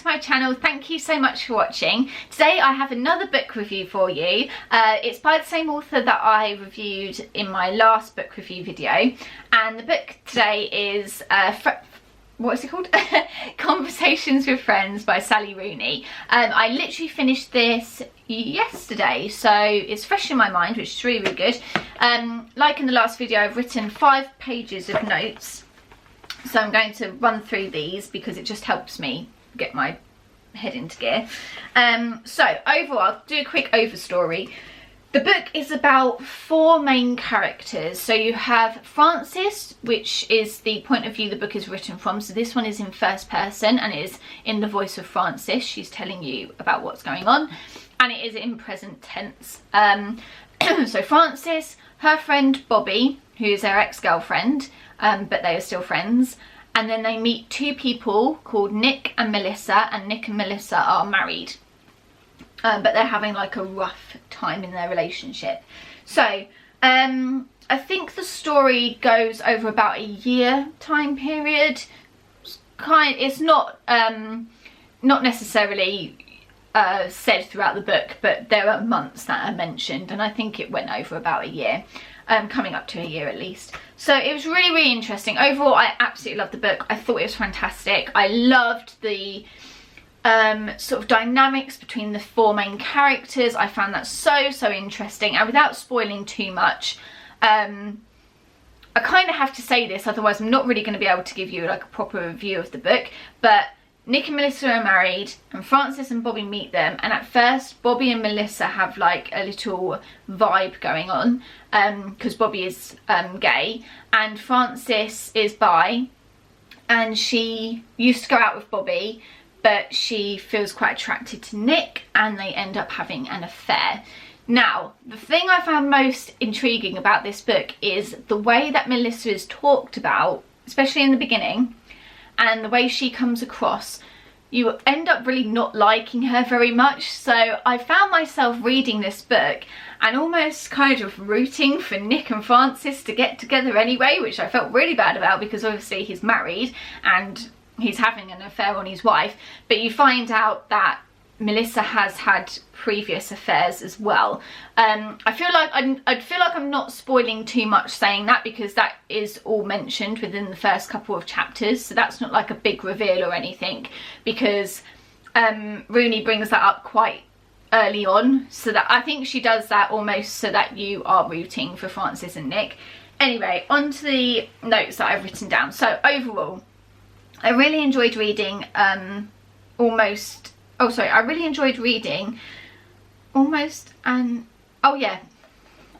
to my channel. Thank you so much for watching. Today I have another book review for you. It's by the same author that I reviewed in my last book review video, and the book today is what is it called? Conversations with Friends by Sally Rooney. I literally finished this yesterday, so it's fresh in my mind, which is really, really good. Like in the last video, I've written 5 pages of notes, so I'm going to run through these because it just helps me get my head into gear. So overall, I'll do a quick overstory. The book is about 4 main characters. So you have Frances, which is the point of view the book is written from. So this one is in first person and it is in the voice of Frances. She's telling you about what's going on, and it is in present tense. So Frances, her friend Bobby, who is her ex-girlfriend, but they are still friends. And then they meet 2 people called Nick and Melissa, and Nick and Melissa are married. But they're having like a rough time in their relationship. So I think the story goes over about a year time period. It's not necessarily said throughout the book, but there are months that are mentioned, and I think it went over about a year, coming up to a year at least. So it was really, really interesting. Overall, I absolutely loved the book. I thought it was fantastic. I loved the sort of dynamics between the 4 main characters. I found that so interesting, and without spoiling too much, I kind of have to say this, otherwise I'm not really going to be able to give you like a proper review of the book. But Nick and Melissa are married, and Frances and Bobby meet them, and at first Bobby and Melissa have like a little vibe going on, because Bobby is gay and Frances is bi, and she used to go out with Bobby, but she feels quite attracted to Nick, and they end up having an affair. Now, the thing I found most intriguing about this book is the way that Melissa is talked about, especially in the beginning, and the way she comes across. You end up really not liking her very much. So I found myself reading this book and almost kind of rooting for Nick and Frances to get together anyway, which I felt really bad about because obviously he's married and he's having an affair on his wife. But you find out that Melissa has had previous affairs as well. I feel like I'm not spoiling too much saying that, because that is all mentioned within the first couple of chapters, so that's not like a big reveal or anything, because Rooney brings that up quite early on, so that I think she does that almost so that you are rooting for Frances and Nick. Anyway, on to the notes that I've written down. So overall, I really enjoyed reading I really enjoyed reading almost an... Oh yeah,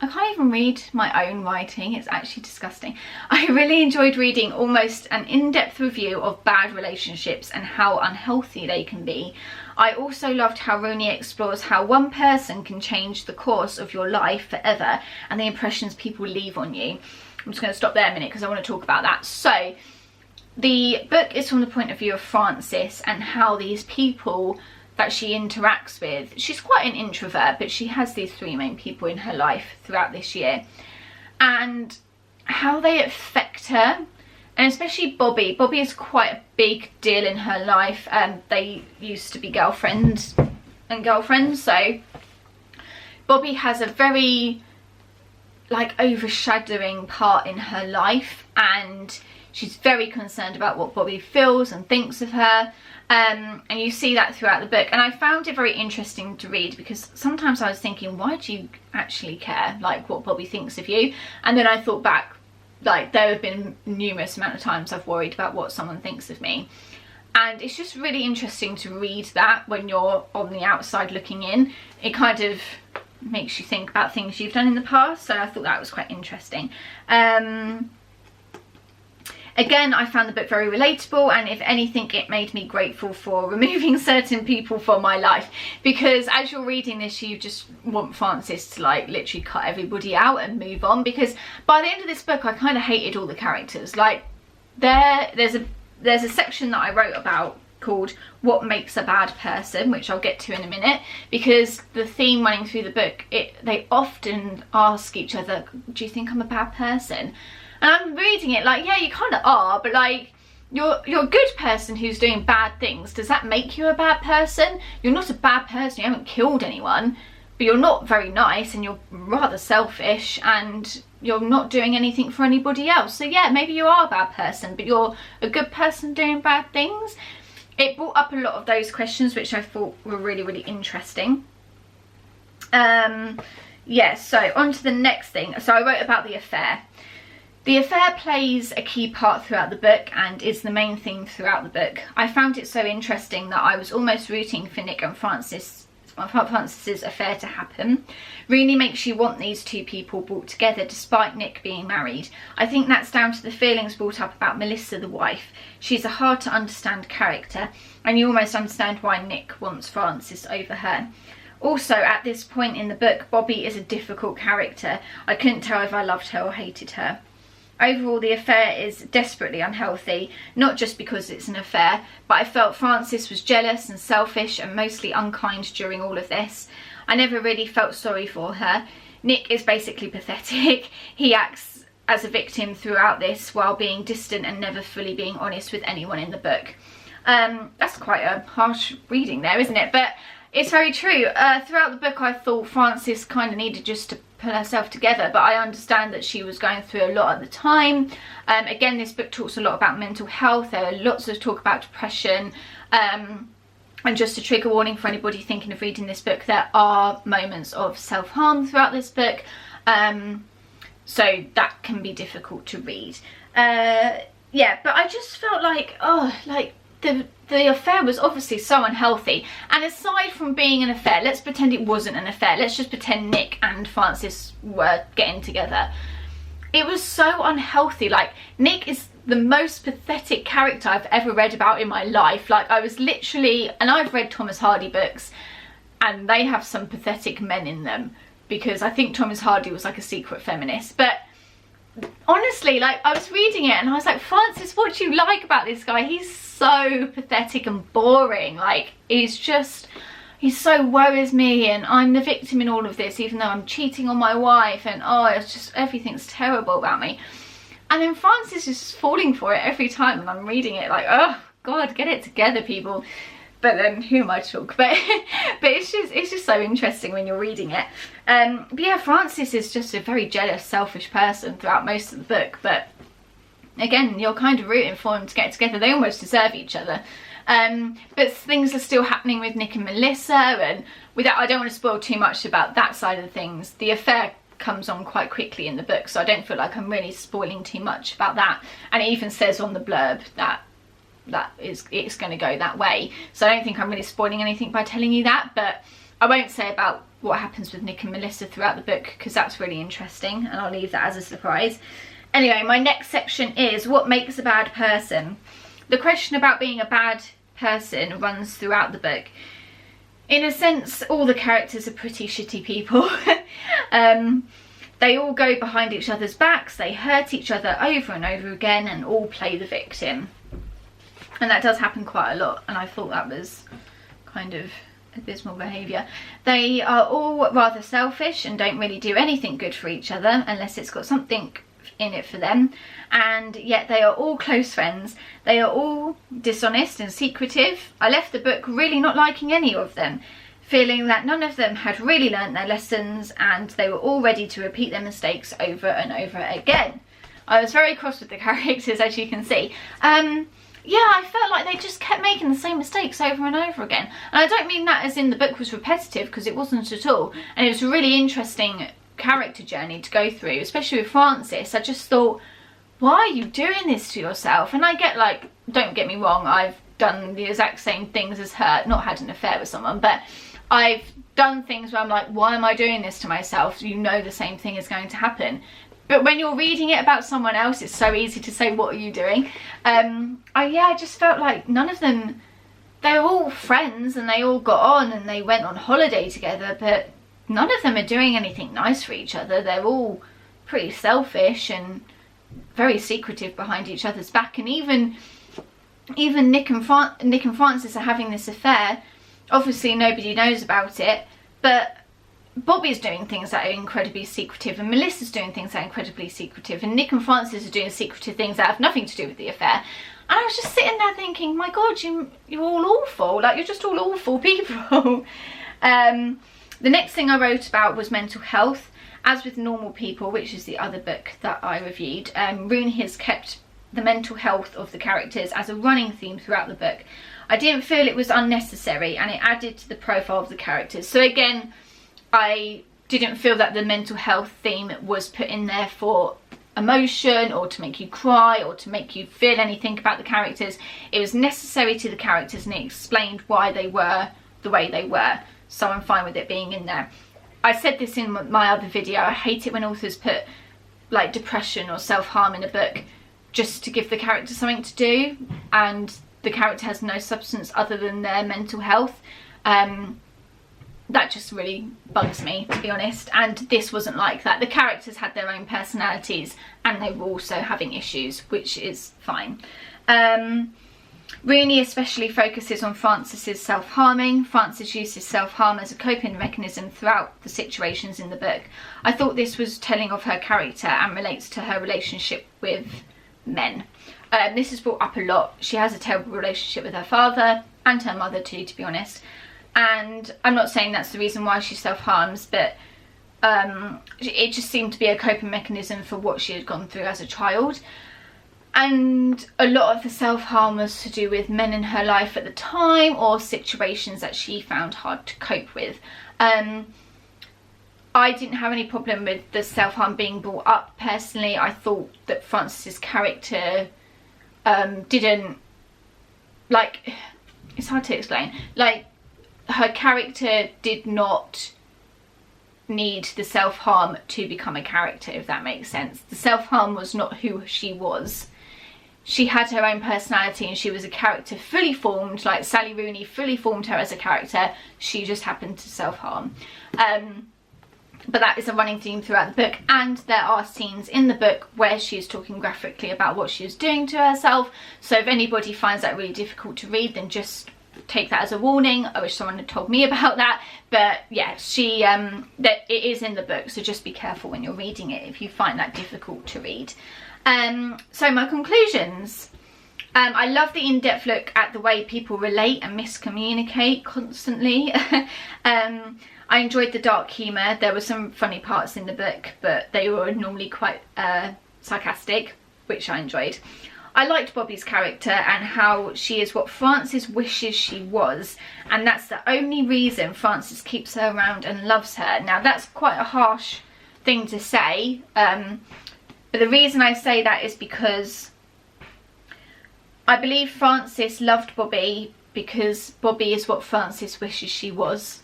I can't even read my own writing, it's actually disgusting. I really enjoyed reading almost an in-depth review of bad relationships and how unhealthy they can be. I also loved how Rooney explores how one person can change the course of your life forever and the impressions people leave on you. I'm just going to stop there a minute because I want to talk about that. So the book is from the point of view of Frances and how these people that she interacts with, she's quite an introvert, but she has these 3 main people in her life throughout this year, and how they affect her, and especially Bobby. Bobby is quite a big deal in her life, and they used to be girlfriend and girlfriend, so Bobby has a very like overshadowing part in her life, and she's very concerned about what Bobby feels and thinks of her, and you see that throughout the book. And I found it very interesting to read, because sometimes I was thinking, why do you actually care like what Bobby thinks of you? And then I thought back, like there have been numerous amount of times I've worried about what someone thinks of me, and it's just really interesting to read that when you're on the outside looking in. It kind of makes you think about things you've done in the past, so I thought that was quite interesting. Again, I found the book very relatable, and if anything, it made me grateful for removing certain people from my life, because as you're reading this, you just want Frances to like literally cut everybody out and move on, because by the end of this book I kind of hated all the characters. Like there's a section that I wrote about called What Makes a Bad Person, which I'll get to in a minute, because the theme running through the book, they often ask each other, do you think I'm a bad person? And I'm reading it like, yeah, you kind of are, but like you're a good person who's doing bad things. Does that make you a bad person? You're not a bad person, you haven't killed anyone, but you're not very nice and you're rather selfish and you're not doing anything for anybody else. So yeah, maybe you are a bad person, but you're a good person doing bad things. It brought up a lot of those questions, which I thought were really, really interesting. Yeah, so on to the next thing. So I wrote about the affair. The affair plays a key part throughout the book and is the main theme throughout the book. I found it so interesting that I was almost rooting for Nick and Francis's affair to happen. Rooney makes you want these two people brought together despite Nick being married. I think that's down to the feelings brought up about Melissa, the wife. She's a hard to understand character and you almost understand why Nick wants Francis over her. Also, at this point in the book, Bobby is a difficult character. I couldn't tell if I loved her or hated her. Overall, the affair is desperately unhealthy, not just because it's an affair, but I felt Francis was jealous and selfish and mostly unkind during all of this. I never really felt sorry for her. Nick is basically pathetic. He acts as a victim throughout this while being distant and never fully being honest with anyone in the book. That's quite a harsh reading there, isn't it? But it's very true. Throughout the book, I thought Francis kind of needed just to pull herself together, but I understand that she was going through a lot at the time. Again, this book talks a lot about mental health. There are lots of talk about depression. And just a trigger warning for anybody thinking of reading this book, there are moments of self-harm throughout this book. So that can be difficult to read. Yeah, but I just felt like, the affair was obviously so unhealthy. And aside from being an affair, let's pretend it wasn't an affair. Let's just pretend Nick and Francis were getting together. It was so unhealthy. Like, Nick is the most pathetic character I've ever read about in my life. Like, I was literally, and I've read Thomas Hardy books and they have some pathetic men in them, because I think Thomas Hardy was like a secret feminist. But honestly, like, I was reading it and I was like, Francis, what do you like about this guy? He's so pathetic and boring. Like, he so worries me and I'm the victim in all of this, even though I'm cheating on my wife, and oh, it's just, everything's terrible about me. And then Francis is just falling for it every time, and I'm reading it like, oh God, get it together, people. But then who am I to talk? But it's just so interesting when you're reading it. But yeah, Francis is just a very jealous, selfish person throughout most of the book. But again, you're kind of rooting for them to get together. They almost deserve each other. But things are still happening with Nick and Melissa, and without, I don't want to spoil too much about that side of things. The affair comes on quite quickly in the book, so I don't feel like I'm really spoiling too much about that. And it even says on the blurb that it's going to go that way, so I don't think I'm really spoiling anything by telling you that. But I won't say about what happens with Nick and Melissa throughout the book, because that's really interesting, and I'll leave that as a surprise. Anyway, my next section is what makes a bad person. The question about being a bad person runs throughout the book. In a sense, all the characters are pretty shitty people. They all go behind each other's backs, they hurt each other over and over again, and all play the victim. And that does happen quite a lot, and I thought that was kind of abysmal behaviour. They are all rather selfish and don't really do anything good for each other unless it's got something in it for them, and yet they are all close friends. They are all dishonest and secretive. I left the book really not liking any of them, feeling that none of them had really learnt their lessons and they were all ready to repeat their mistakes over and over again. I was very cross with the characters, as you can see. Yeah, I felt like they just kept making the same mistakes over and over again. And I don't mean that as in the book was repetitive, because it wasn't at all. And it was a really interesting character journey to go through, especially with Francis. I just thought, why are you doing this to yourself? And I get, like, don't get me wrong, I've done the exact same things as her, not had an affair with someone, but I've done things where I'm like, why am I doing this to myself? You know the same thing is going to happen. But when you're reading it about someone else, it's so easy to say, what are you doing? I just felt like none of them, they were all friends and they all got on and they went on holiday together, but none of them are doing anything nice for each other. They're all pretty selfish and very secretive behind each other's back. And even Nick and Francis are having this affair. Obviously nobody knows about it, but Bobby's doing things that are incredibly secretive, and Melissa's doing things that are incredibly secretive, and Nick and Francis are doing secretive things that have nothing to do with the affair. And I was just sitting there thinking, my God, you're all awful. Like, you're just all awful people. The next thing I wrote about was mental health. As with Normal People, which is the other book that I reviewed, Rooney has kept the mental health of the characters as a running theme throughout the book. I didn't feel it was unnecessary, and it added to the profile of the characters. So again, I didn't feel that the mental health theme was put in there for emotion or to make you cry or to make you feel anything about the characters. It was necessary to the characters, and it explained why they were the way they were. So I'm fine with it being in there. I said this in my other video, I hate it when authors put like depression or self-harm in a book just to give the character something to do, and the character has no substance other than their mental health. That just really bugs me, to be honest, and this wasn't like that. The characters had their own personalities and they were also having issues, which is fine. Rooney especially focuses on Frances's self-harming. Frances uses self-harm as a coping mechanism throughout the situations in the book. I thought this was telling of her character and relates to her relationship with men. This is brought up a lot. She has a terrible relationship with her father and her mother too, to be honest. And I'm not saying that's the reason why she self-harms, but it just seemed to be a coping mechanism for what she had gone through as a child. And a lot of the self-harm was to do with men in her life at the time or situations that she found hard to cope with. I didn't have any problem with the self-harm being brought up personally. I thought that Frances's character didn't, like, it's hard to explain, like, her character did not need the self-harm to become a character, if that makes sense. The self-harm was not who she was. She had her own personality and she was a character fully formed, like Sally Rooney fully formed her as a character. She just happened to self-harm. But that is a running theme throughout the book, and there are scenes in the book where she is talking graphically about what she was doing to herself. So if anybody finds that really difficult to read, then just take that as a warning. I wish someone had told me about that. But yeah, that it is in the book, so just be careful when you're reading it if you find that difficult to read. So my conclusions. I love the in-depth look at the way people relate and miscommunicate constantly. I enjoyed the dark humour. There were some funny parts in the book, but they were normally quite sarcastic, which I enjoyed. I liked Bobby's character and how she is what Frances wishes she was, and that's the only reason Frances keeps her around and loves her. Now that's quite a harsh thing to say, but the reason I say that is because I believe Frances loved Bobby because Bobby is what Frances wishes she was.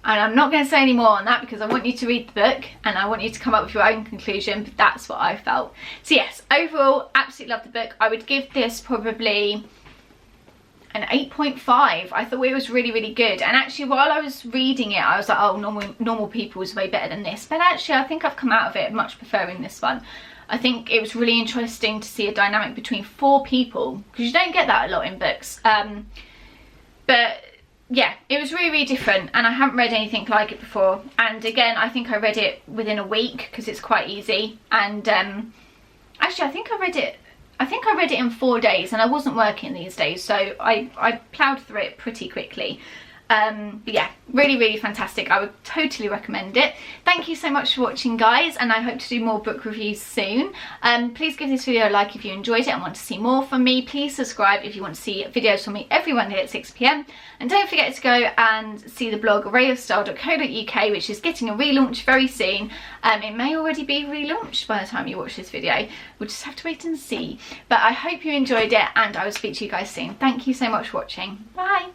And I'm not going to say any more on that because I want you to read the book and I want you to come up with your own conclusion, but that's what I felt. So yes, overall, absolutely love the book. I would give this probably an 8.5. I thought it was really, really good. And actually, while I was reading it, I was like, oh, Normal People is way better than this. But actually, I think I've come out of it much preferring this one. I think it was really interesting to see a dynamic between 4 people, because you don't get that a lot in books. But yeah, it was really, really different, and I haven't read anything like it before. And again, I think I read it within a week because it's quite easy. And actually, I think I read it in 4 days, and I wasn't working these days, so I ploughed through it pretty quickly. But yeah, really, really fantastic. I would totally recommend it. Thank you so much for watching, guys, and I hope to do more book reviews soon. Please give this video a like if you enjoyed it and want to see more from me. Please subscribe if you want to see videos from me every Monday at 6 PM. And don't forget to go and see the blog rayofstyle.co.uk, which is getting a relaunch very soon. It may already be relaunched by the time you watch this video. We'll just have to wait and see. But I hope you enjoyed it, and I will speak to you guys soon. Thank you so much for watching. Bye.